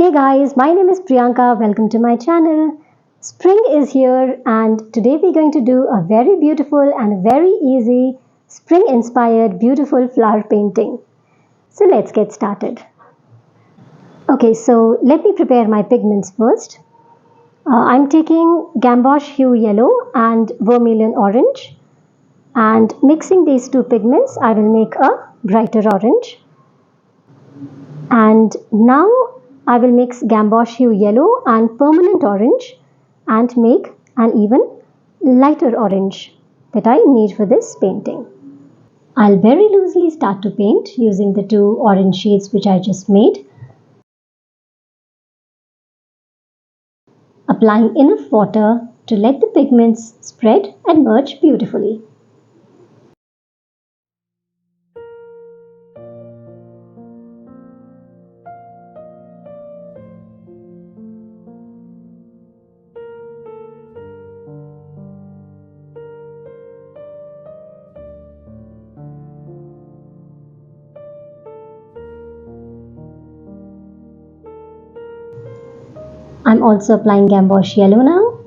Hey guys, my name is Priyanka. Welcome to my channel. Spring is here and today we're going to do a very beautiful and very easy spring inspired beautiful flower painting. So let's get started. Okay, so let me prepare my pigments first. I'm taking gamboge hue yellow and vermilion orange, and mixing these two pigments I will make a brighter orange. And now I will mix gamboge hue yellow and permanent orange and make an even lighter orange that I need for this painting. I'll very loosely start to paint using the two orange shades which I just made, applying enough water to let the pigments spread and merge beautifully. I'm also applying gamboge yellow now.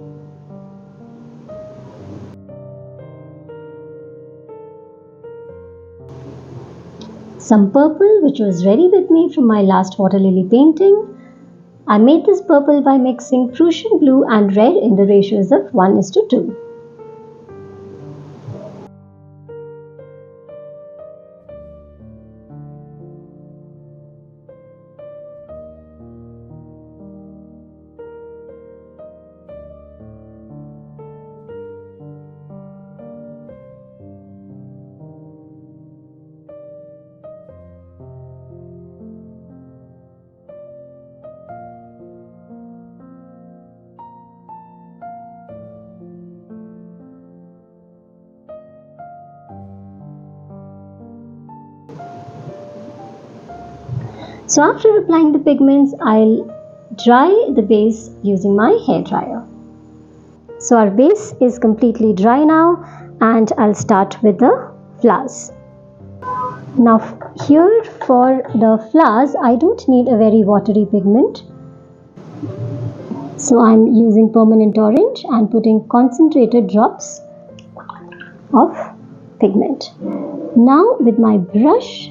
Some purple which was ready with me from my last water lily painting. I made this purple by mixing Prussian blue and red in the ratios of 1:2. So after applying the pigments, I'll dry the base using my hair dryer. So our base is completely dry now and I'll start with the flowers. Now here for the flowers, I don't need a very watery pigment. So I'm using permanent orange and putting concentrated drops of pigment. Now with my brush,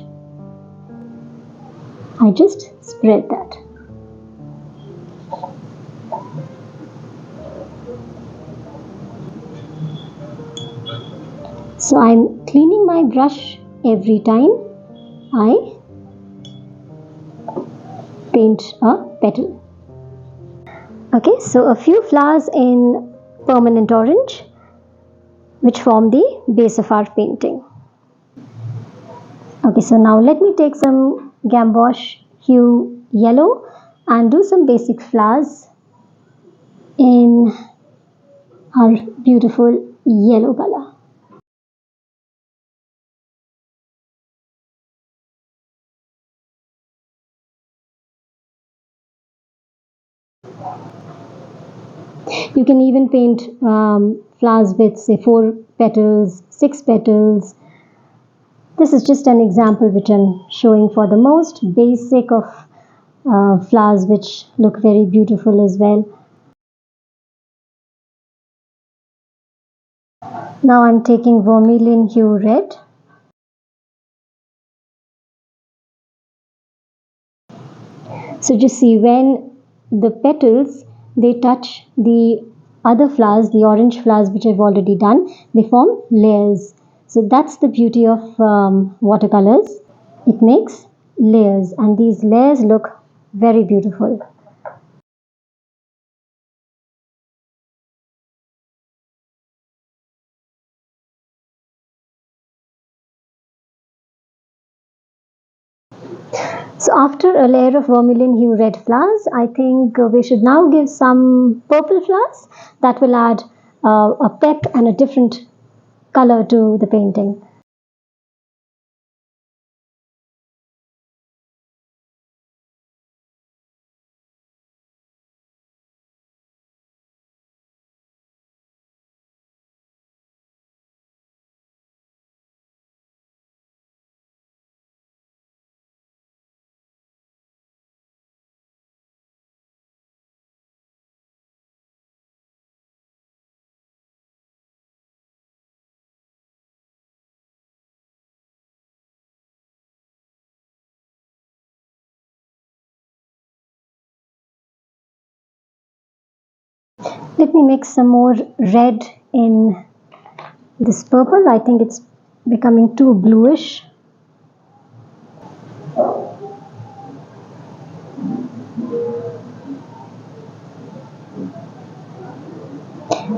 I just spread that. So I'm cleaning my brush every time I paint a petal. Okay, so a few flowers in permanent orange which form the base of our painting. Okay, so now let me take some gamboge hue yellow and do some basic flowers in our beautiful yellow color. You can even paint flowers with say 4 petals, 6 petals. This is just an example which I'm showing for the most basic of flowers which look very beautiful as well. Now I'm taking vermilion hue red. So just see when the petals they touch the other flowers, the orange flowers which I've already done, they form layers. So that's the beauty of watercolors. It makes layers and these layers look very beautiful. So after a layer of vermilion hue red flowers, I think we should now give some purple flowers that will add a pep and a different color to the painting. Let me mix some more red in this purple. I think it's becoming too bluish.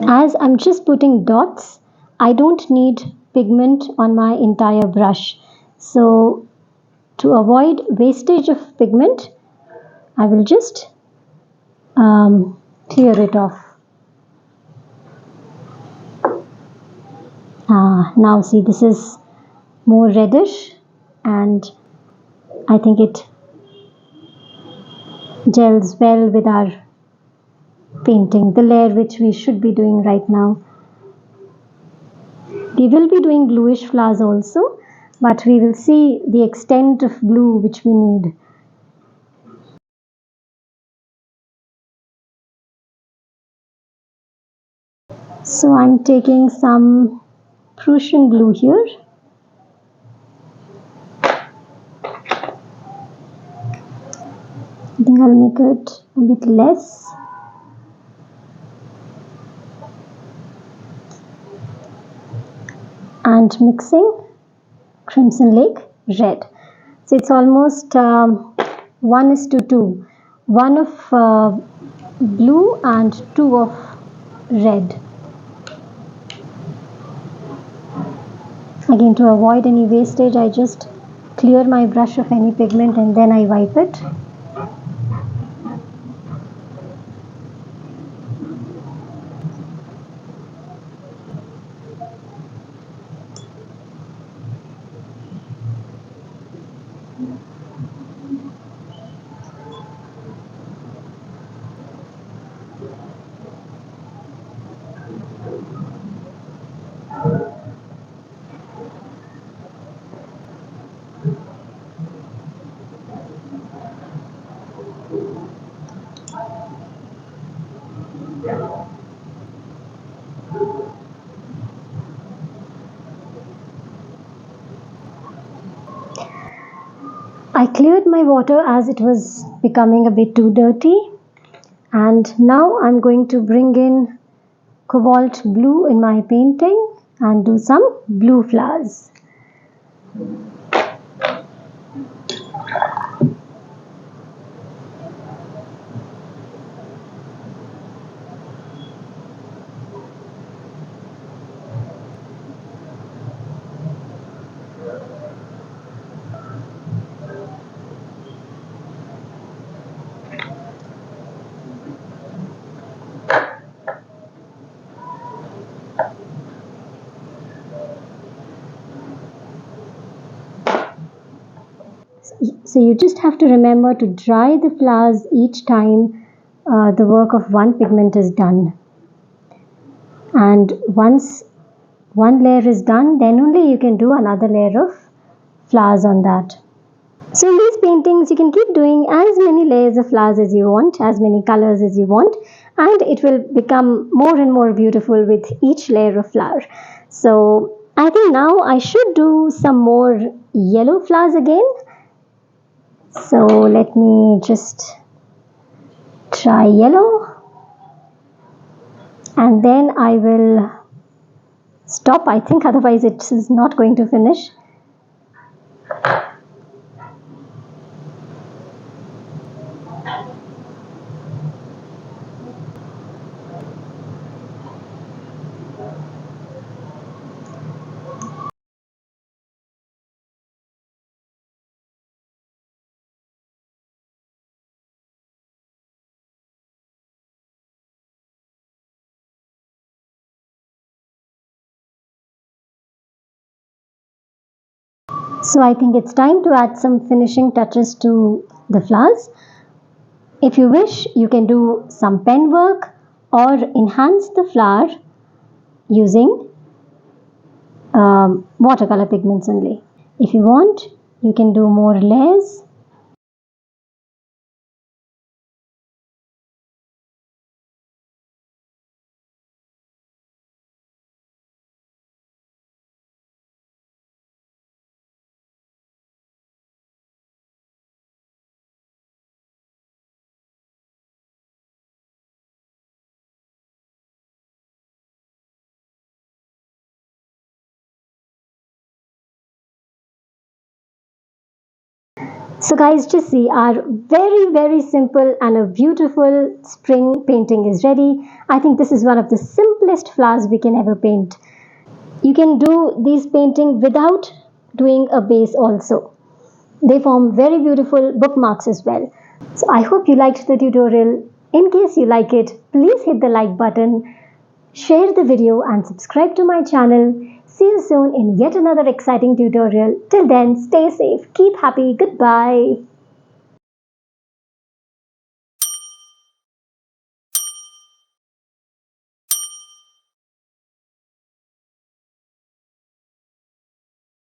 As I'm just putting dots, I don't need pigment on my entire brush. So to avoid wastage of pigment, I will just clear it off. Now see, this is more reddish and I think it gels well with our painting, the layer which we should be doing right now. We will be doing bluish flowers also, but we will see the extent of blue which we need. So I'm taking some Prussian blue here. I think I'll make it a bit less. And mixing Crimson Lake red. So it's almost 1:2. One of blue and 2 of red. Again, to avoid any wastage, I just clear my brush of any pigment and then I wipe it. I cleared my water as it was becoming a bit too dirty, and now I'm going to bring in cobalt blue in my painting and do some blue flowers. So you just have to remember to dry the flowers each time the work of one pigment is done. And once one layer is done, then only you can do another layer of flowers on that. So in these paintings, you can keep doing as many layers of flowers as you want, as many colors as you want, and it will become more and more beautiful with each layer of flower. So I think now I should do some more yellow flowers again. So let me just try yellow and then I will stop, I think, otherwise it is not going to finish. So I think it's time to add some finishing touches to the flowers. If you wish, you can do some pen work or enhance the flower using watercolor pigments only. If you want, you can do more layers. So guys, just see, our very simple and a beautiful spring painting is ready. I think this is one of the simplest flowers we can ever paint. You can do these painting without doing a base also. They form very beautiful bookmarks as well. So I hope you liked the tutorial. In case you like it, please hit the like button, share the video and subscribe to my channel. See you soon in yet another exciting tutorial. Till then, stay safe, keep happy, goodbye.